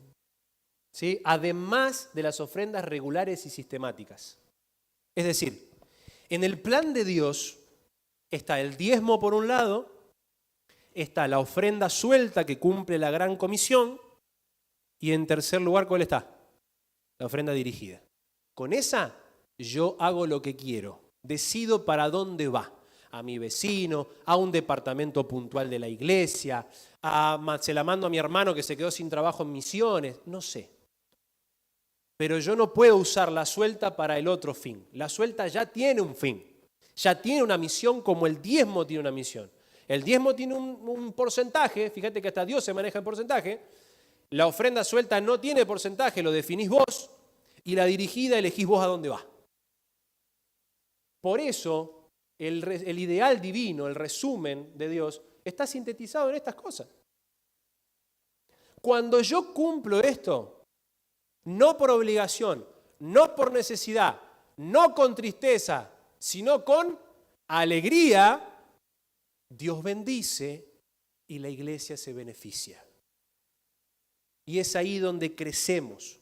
¿Sí? Además de las ofrendas regulares y sistemáticas. Es decir, en el plan de Dios está el diezmo por un lado, está la ofrenda suelta que cumple la gran comisión y en tercer lugar, ¿cuál está? La ofrenda dirigida. Con esa yo hago lo que quiero, decido para dónde va. A mi vecino, a un departamento puntual de la iglesia, se la mando a mi hermano que se quedó sin trabajo en misiones, no sé. Pero yo no puedo usar la suelta para el otro fin. La suelta ya tiene un fin, ya tiene una misión como el diezmo tiene una misión. El diezmo tiene un porcentaje, fíjate que hasta Dios se maneja en porcentaje. La ofrenda suelta no tiene porcentaje, lo definís vos, y la dirigida elegís vos a dónde va. Por eso, el ideal divino, el resumen de Dios, está sintetizado en estas cosas. Cuando yo cumplo esto, no por obligación, no por necesidad, no con tristeza, sino con alegría, Dios bendice y la iglesia se beneficia. Y es ahí donde crecemos.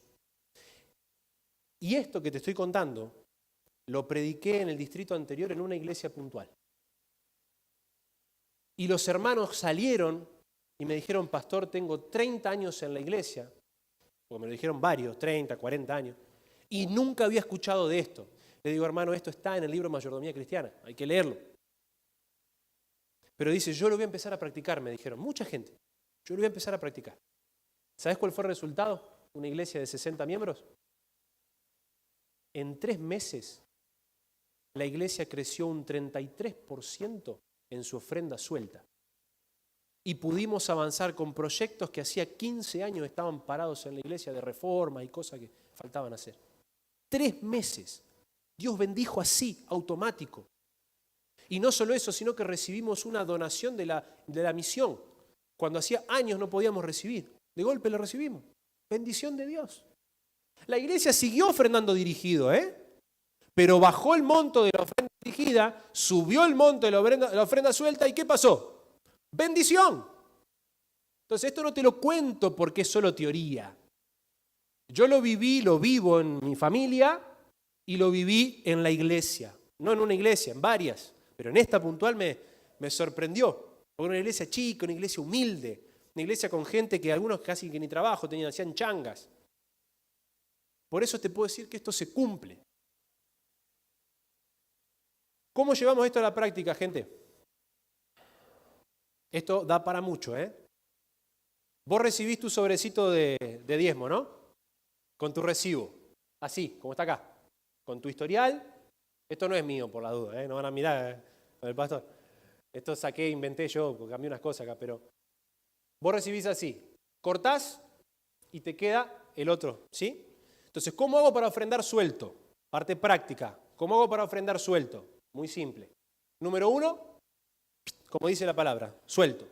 Y esto que te estoy contando, lo prediqué en el distrito anterior en una iglesia puntual. Y los hermanos salieron y me dijeron, pastor, tengo 30 años en la iglesia, porque me lo dijeron varios, 30, 40 años, y nunca había escuchado de esto. Le digo, hermano, esto está en el libro Mayordomía Cristiana, hay que leerlo. Pero dice, yo lo voy a empezar a practicar, me dijeron, mucha gente, yo lo voy a empezar a practicar. ¿Sabes cuál fue el resultado? Una iglesia de 60 miembros. En 3 meses, la iglesia creció un 33% en su ofrenda suelta. Y pudimos avanzar con proyectos que hacía 15 años estaban parados en la iglesia de reforma y cosas que faltaban hacer. 3 meses. Dios bendijo así, automático. Y no solo eso, sino que recibimos una donación de la misión. Cuando hacía años no podíamos recibir. De golpe lo recibimos. Bendición de Dios. La iglesia siguió ofrendando dirigido, pero bajó el monto de la ofrenda dirigida, subió el monto de la ofrenda suelta, ¿y qué pasó? Bendición. Entonces esto no te lo cuento porque es solo teoría. Yo lo viví, lo vivo en mi familia y lo viví en la iglesia. No en una iglesia, en varias. Pero en esta puntual me sorprendió. Porque una iglesia chica, una iglesia humilde, una iglesia con gente que algunos casi que ni trabajo tenían, hacían changas. Por eso te puedo decir que esto se cumple. ¿Cómo llevamos esto a la práctica, gente? Esto da para mucho, Vos recibís tu sobrecito de diezmo, ¿no? Con tu recibo. Así, como está acá. Con tu historial. Esto no es mío, por la duda, No van a mirar con el pastor. Esto saqué, inventé yo, cambié unas cosas acá, pero vos recibís así. Cortás y te queda el otro, ¿sí? Entonces, ¿cómo hago para ofrendar suelto? Parte práctica. ¿Cómo hago para ofrendar suelto? Muy simple. Número 1, como dice la palabra, suelto.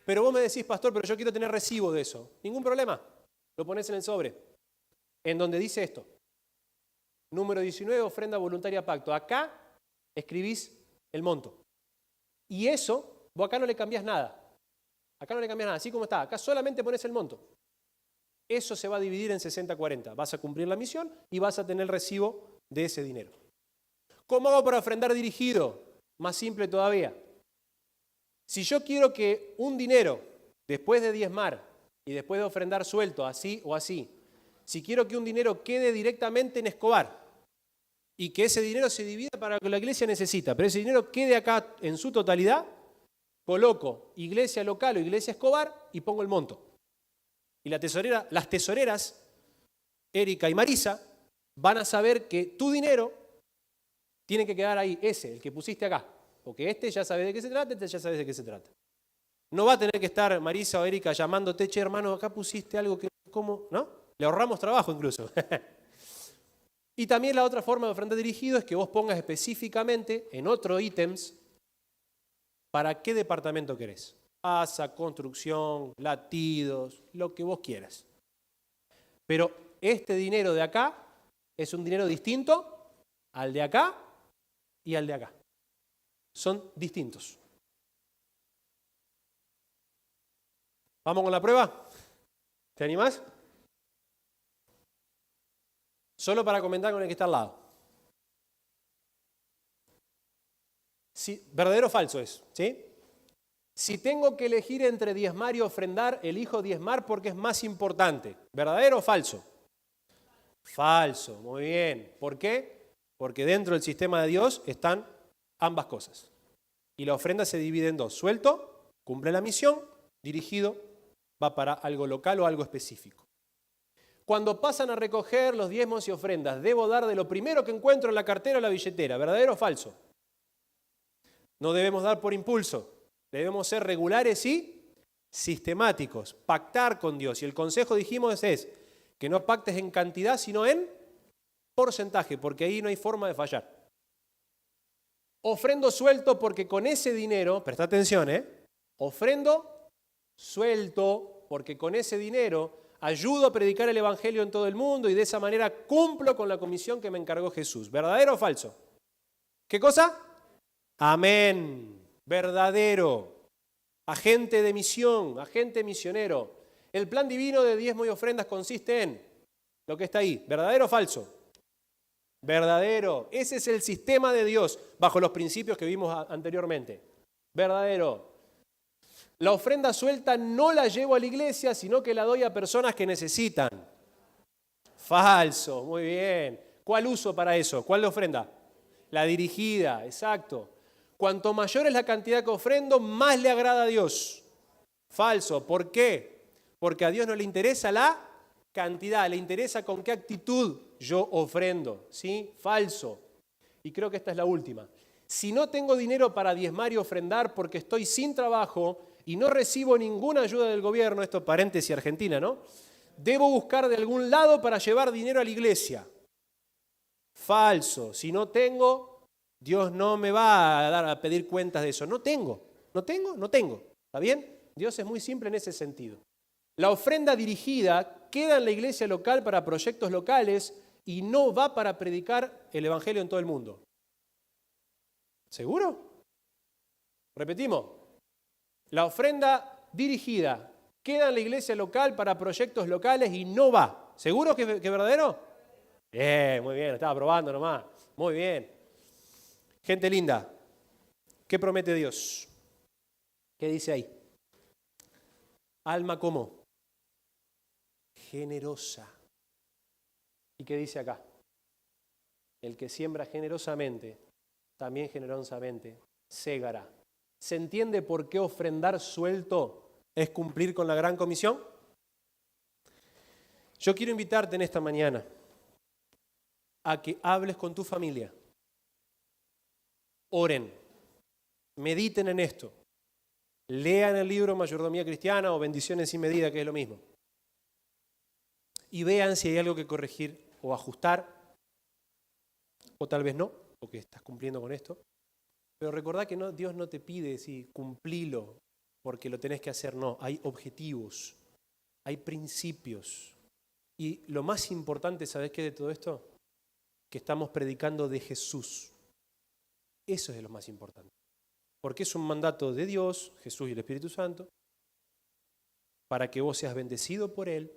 Pero vos me decís, pastor, pero yo quiero tener recibo de eso. Ningún problema. Lo pones en el sobre. En donde dice esto. Número 19, ofrenda voluntaria pacto. Acá escribís el monto. Y eso, vos acá no le cambiás nada. Acá no le cambiás nada, así como está. Acá solamente pones el monto. Eso se va a dividir en 60-40. Vas a cumplir la misión y vas a tener recibo de ese dinero. ¿Cómo hago para ofrendar dirigido? Más simple todavía. Si yo quiero que un dinero, después de diezmar y después de ofrendar suelto, así o así, si quiero que un dinero quede directamente en Escobar y que ese dinero se divida para lo que la iglesia necesita, pero ese dinero quede acá en su totalidad, coloco iglesia local o iglesia Escobar y pongo el monto. Y las tesoreras, Erika y Marisa, van a saber que tu dinero tiene que quedar ahí, el que pusiste acá. Porque este ya sabe de qué se trata, este ya sabe de qué se trata. No va a tener que estar Marisa o Erika llamándote, che, hermano, acá pusiste algo que, ¿cómo? ¿No? Le ahorramos trabajo incluso. Y también la otra forma de ofrenda dirigido es que vos pongas específicamente en otro ítems para qué departamento querés. Asa, construcción, latidos, lo que vos quieras. Pero este dinero de acá es un dinero distinto al de acá y al de acá. Son distintos. ¿Vamos con la prueba? ¿Te animás? Solo para comentar con el que está al lado. Sí, ¿verdadero o falso es? ¿Sí? Si tengo que elegir entre diezmar y ofrendar, elijo diezmar porque es más importante. ¿Verdadero o falso? Falso, muy bien. ¿Por qué? Porque dentro del sistema de Dios están ambas cosas. Y la ofrenda se divide en dos. Suelto, cumple la misión, dirigido, va para algo local o algo específico. Cuando pasan a recoger los diezmos y ofrendas, debo dar de lo primero que encuentro en la cartera o la billetera. ¿Verdadero o falso? No debemos dar por impulso. Debemos ser regulares y sistemáticos. Pactar con Dios. Y el consejo, dijimos, es que no pactes en cantidad, sino en porcentaje, porque ahí no hay forma de fallar. Ofrendo suelto porque con ese dinero, presta atención, ofrendo suelto porque con ese dinero ayudo a predicar el Evangelio en todo el mundo y de esa manera cumplo con la comisión que me encargó Jesús. ¿Verdadero o falso? ¿Qué cosa? Amén. Verdadero. Agente de misión, agente misionero. El plan divino de diezmo y ofrendas consiste en lo que está ahí. ¿Verdadero o falso? Verdadero. Ese es el sistema de Dios bajo los principios que vimos anteriormente. Verdadero. La ofrenda suelta no la llevo a la iglesia, sino que la doy a personas que necesitan. Falso, muy bien. ¿Cuál uso para eso? ¿Cuál de ofrenda? La dirigida, exacto. Cuanto mayor es la cantidad que ofrendo, más le agrada a Dios. Falso, ¿por qué? Porque a Dios no le interesa la cantidad, le interesa con qué actitud yo ofrendo, ¿sí? Falso. Y creo que esta es la última. Si no tengo dinero para diezmar y ofrendar porque estoy sin trabajo y no recibo ninguna ayuda del gobierno, esto paréntesis Argentina, ¿no? Debo buscar de algún lado para llevar dinero a la iglesia. Falso. Si no tengo, Dios no me va a pedir cuentas de eso. No tengo. ¿Está bien? Dios es muy simple en ese sentido. La ofrenda dirigida queda en la iglesia local para proyectos locales y no va para predicar el Evangelio en todo el mundo. ¿Seguro? Repetimos. La ofrenda dirigida queda en la iglesia local para proyectos locales y no va. ¿Seguro que es verdadero? Muy bien, estaba probando nomás. Muy bien. Gente linda, ¿qué promete Dios? ¿Qué dice ahí? Alma como generosa. ¿Y qué dice acá? El que siembra generosamente, también generosamente segará. ¿Se entiende por qué ofrendar suelto es cumplir con la gran comisión? Yo quiero invitarte en esta mañana a que hables con tu familia. Oren, mediten en esto, lean el libro Mayordomía Cristiana o Bendiciones sin medida, que es lo mismo, y vean si hay algo que corregir o ajustar, o tal vez no, porque estás cumpliendo con esto. Pero recordá que Dios no te pide cumplilo porque lo tenés que hacer, no. Hay objetivos, hay principios. Y lo más importante, ¿sabés qué de todo esto? Que estamos predicando de Jesús. Eso es lo más importante. Porque es un mandato de Dios, Jesús y el Espíritu Santo, para que vos seas bendecido por Él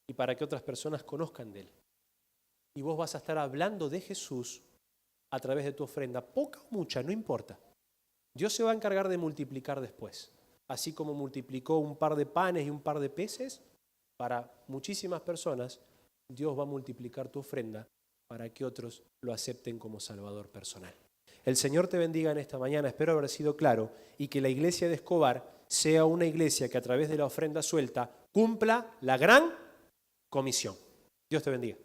y para que otras personas conozcan de Él. Y vos vas a estar hablando de Jesús a través de tu ofrenda, poca o mucha, no importa. Dios se va a encargar de multiplicar después. Así como multiplicó un par de panes y un par de peces, para muchísimas personas, Dios va a multiplicar tu ofrenda para que otros lo acepten como Salvador personal. El Señor te bendiga en esta mañana, espero haber sido claro, y que la iglesia de Escobar sea una iglesia que a través de la ofrenda suelta cumpla la gran comisión. Dios te bendiga.